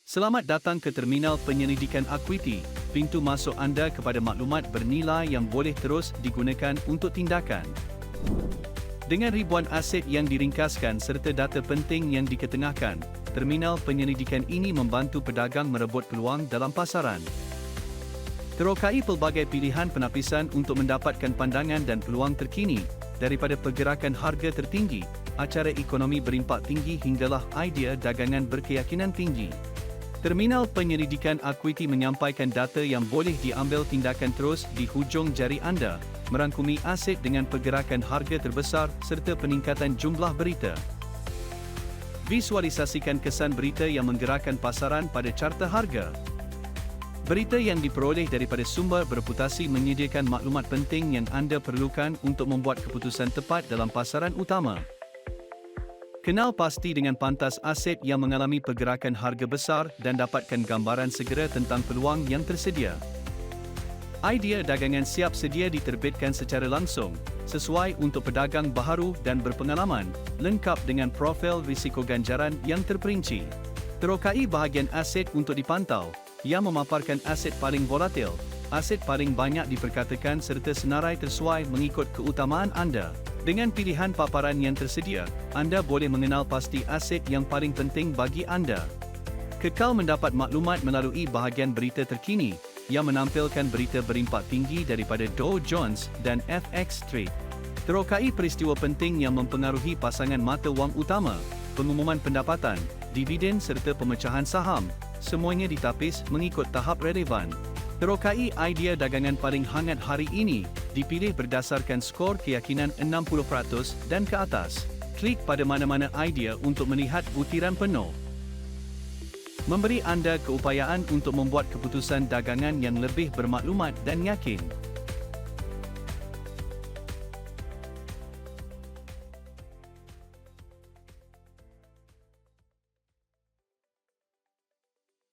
Selamat datang ke Terminal Penyelidikan Akuiti, pintu masuk anda kepada maklumat bernilai yang boleh terus digunakan untuk tindakan. Dengan ribuan aset yang diringkaskan serta data penting yang diketengahkan, Terminal Penyelidikan ini membantu pedagang merebut peluang dalam pasaran. Terokai pelbagai pilihan penapisan untuk mendapatkan pandangan dan peluang terkini, daripada pergerakan harga tertinggi, acara ekonomi berimpak tinggi hinggalah idea dagangan berkeyakinan tinggi. Terminal Penyelidikan Akuiti menyampaikan data yang boleh diambil tindakan terus di hujung jari anda, merangkumi aset dengan pergerakan harga terbesar serta peningkatan jumlah berita. Visualisasikan kesan berita yang menggerakkan pasaran pada carta harga. Berita yang diperoleh daripada sumber bereputasi menyediakan maklumat penting yang anda perlukan untuk membuat keputusan tepat dalam pasaran utama. Kenal pasti dengan pantas aset yang mengalami pergerakan harga besar dan dapatkan gambaran segera tentang peluang yang tersedia. Idea dagangan siap sedia diterbitkan secara langsung, sesuai untuk pedagang baharu dan berpengalaman, lengkap dengan profil risiko ganjaran yang terperinci. Terokai bahagian aset untuk dipantau, yang memaparkan aset paling volatil, aset paling banyak diperkatakan serta senarai tersuai mengikut keutamaan anda. Dengan pilihan paparan yang tersedia, anda boleh mengenal pasti aset yang paling penting bagi anda. Kekal mendapat maklumat melalui bahagian berita terkini, yang menampilkan berita berimpak tinggi daripada Dow Jones dan FX Trade. Terokai peristiwa penting yang mempengaruhi pasangan mata wang utama, pengumuman pendapatan, dividen serta pemecahan saham, semuanya ditapis mengikut tahap relevan. Terokai idea dagangan paling hangat hari ini, dipilih berdasarkan skor keyakinan 60% dan ke atas. Klik pada mana-mana idea untuk melihat butiran penuh. Memberi anda keupayaan untuk membuat keputusan dagangan yang lebih bermaklumat dan yakin.